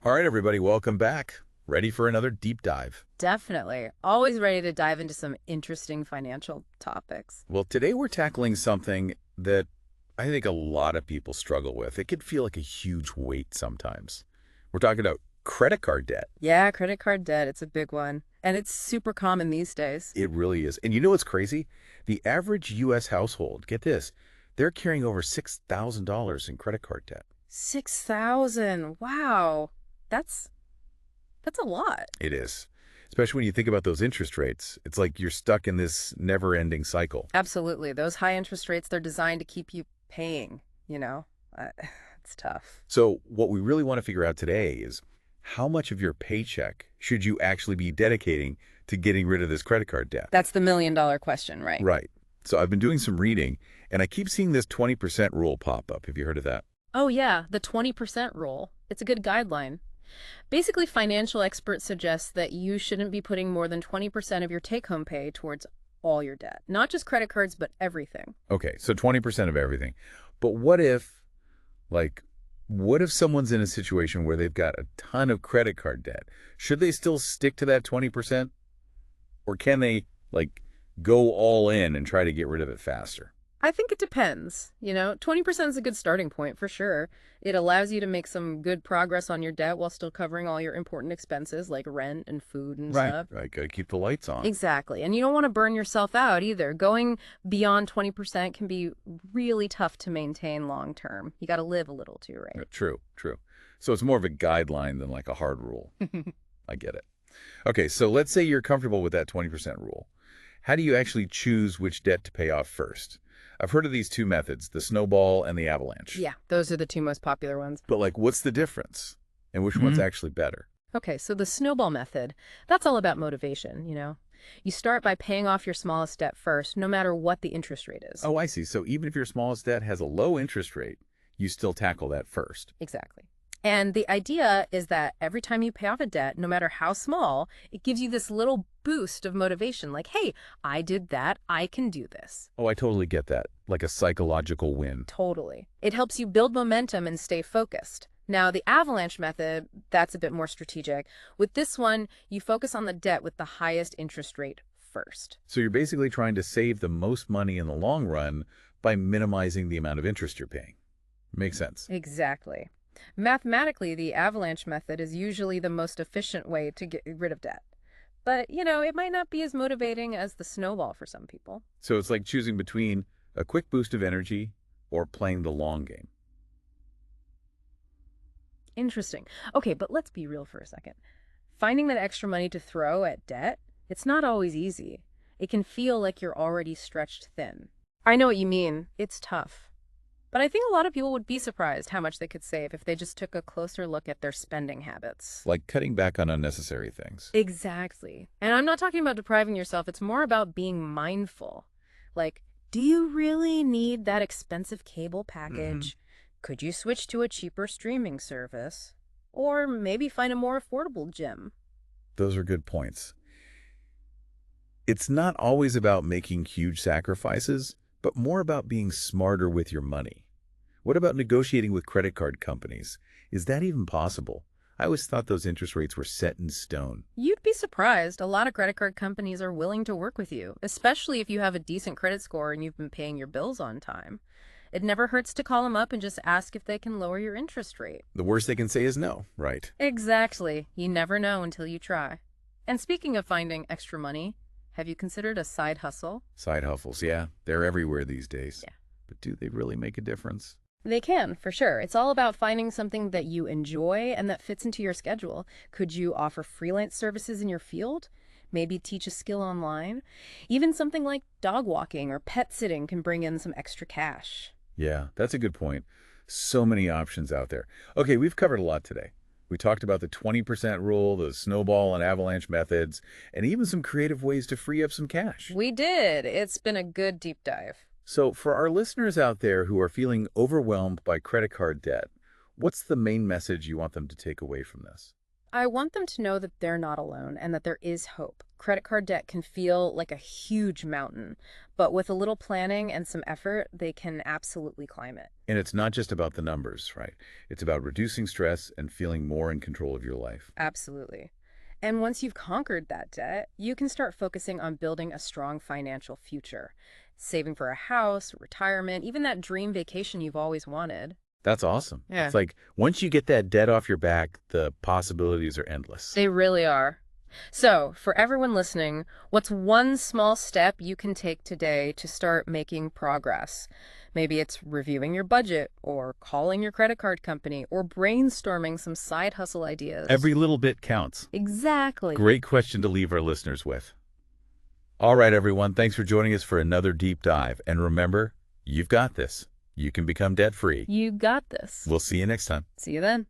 All right, everybody, welcome back. Ready for another deep dive. Definitely. Always ready to dive into some interesting financial topics. Well, today we're tackling something that I think a lot of people struggle with. It could feel like a huge weight sometimes. We're talking about credit card debt. Yeah, credit card debt, it's a big one. And it's super common these days. It really is. And you know what's crazy? The average U.S. household, get this, they're carrying over $6,000 in credit card debt. 6,000. Wow. That's that's a lot. It is. Especially when you think about those interest rates. It's like you're stuck in this never-ending cycle. Absolutely. Those high interest rates, they're designed to keep you paying, you know. Uh, it's tough. So what we really want to figure out today is how much of your paycheck should you actually be dedicating to getting rid of this credit card debt? That's the million-dollar question, right? Right. So I've been doing some reading, and I keep seeing this 20% rule pop up. Have you heard of that? Oh yeah, the 20% rule. It's a good guideline. Basically, financial experts suggest that you shouldn't be putting more than 20% of your take-home pay towards all your debt. Not just credit cards, but everything. Okay, so 20% of everything. But like, what if someone's in a situation where they've got a ton of credit card debt? Should they still stick to that 20%? Or can they, like, go all in and try to get rid of it faster? I think it depends. 20% is a good starting point for sure. It allows you to make some good progress on your debt while still covering all your important expenses like rent and food and Right. stuff. Right, gotta keep the lights on. Exactly. And you don't want to burn yourself out either. Going beyond 20% can be really tough to maintain long term. You got to live a little too, right? True, true. So it's more of a guideline than like a hard rule. I get it. Okay, so let's say you're comfortable with that 20% rule. How do you actually choose which debt to pay off first? I've heard of these two methods, the snowball and the avalanche. Yeah, those are the two most popular ones. But like, what's the difference? And which one's actually better? Okay, so the snowball method, that's all about motivation. You start by paying off your smallest debt first, no matter what the interest rate is. Oh, I see. So even if your smallest debt has a low interest rate, you still tackle that first. Exactly. And the idea is that every time you pay off a debt, no matter how small, it gives you this little boost of motivation like, hey, I did that, I can do this. Oh, I totally get that. Like a psychological win. Totally. It helps you build momentum and stay focused. Now, the avalanche method, that's a bit more strategic. With this one, you focus on the debt with the highest interest rate first. So you're basically trying to save the most money in the long run by minimizing the amount of interest you're paying. Makes sense. Exactly. Mathematically, the avalanche method is usually the most efficient way to get rid of debt. But, it might not be as motivating as the snowball for some people. So it's like choosing between a quick boost of energy or playing the long game. Interesting. Okay, but let's be real for a second. Finding that extra money to throw at debt, it's not always easy. It can feel like you're already stretched thin. I know what you mean. It's tough. But I think a lot of people would be surprised how much they could save if they just took a closer look at their spending habits. Like cutting back on unnecessary things. Exactly. And I'm not talking about depriving yourself, it's more about being mindful. Like, do you really need that expensive cable package? Could you switch to a cheaper streaming service? Or maybe find a more affordable gym? Those are good points. It's not always about making huge sacrifices, but more about being smarter with your money. What about negotiating with credit card companies? Is that even possible? I always thought those interest rates were set in stone. You'd be surprised. A lot of credit card companies are willing to work with you, especially if you have a decent credit score and you've been paying your bills on time. It never hurts to call them up and just ask if they can lower your interest rate. The worst they can say is no, right? Exactly. You never know until you try. And speaking of finding extra money, have you considered a side hustle? Side hustles, yeah, they're everywhere these days. Yeah. But do they really make a difference? They can, for sure. It's all about finding something that you enjoy and that fits into your schedule. Could you offer freelance services in your field? Maybe teach a skill online? Even something like dog walking or pet sitting can bring in some extra cash. Yeah, that's a good point. So many options out there. Okay, we've covered a lot today. We talked about the 20% rule, the snowball and avalanche methods, and even some creative ways to free up some cash. We did. It's been a good deep dive. So for our listeners out there who are feeling overwhelmed by credit card debt, what's the main message you want them to take away from this? I want them to know that they're not alone and that there is hope. Credit card debt can feel like a huge mountain, but with a little planning and some effort, they can absolutely climb it. And it's not just about the numbers, right? It's about reducing stress and feeling more in control of your life. Absolutely. And once you've conquered that debt, you can start focusing on building a strong financial future, saving for a house, retirement, even that dream vacation you've always wanted. That's awesome. Yeah. It's like once you get that debt off your back, the possibilities are endless. They really are. So, for everyone listening, what's one small step you can take today to start making progress? Maybe it's reviewing your budget, or calling your credit card company, or brainstorming some side hustle ideas. Every little bit counts. Exactly. Great question to leave our listeners with. All right, everyone. Thanks for joining us for another deep dive. And remember, you've got this. You can become debt-free. You got this. We'll see you next time. See you then.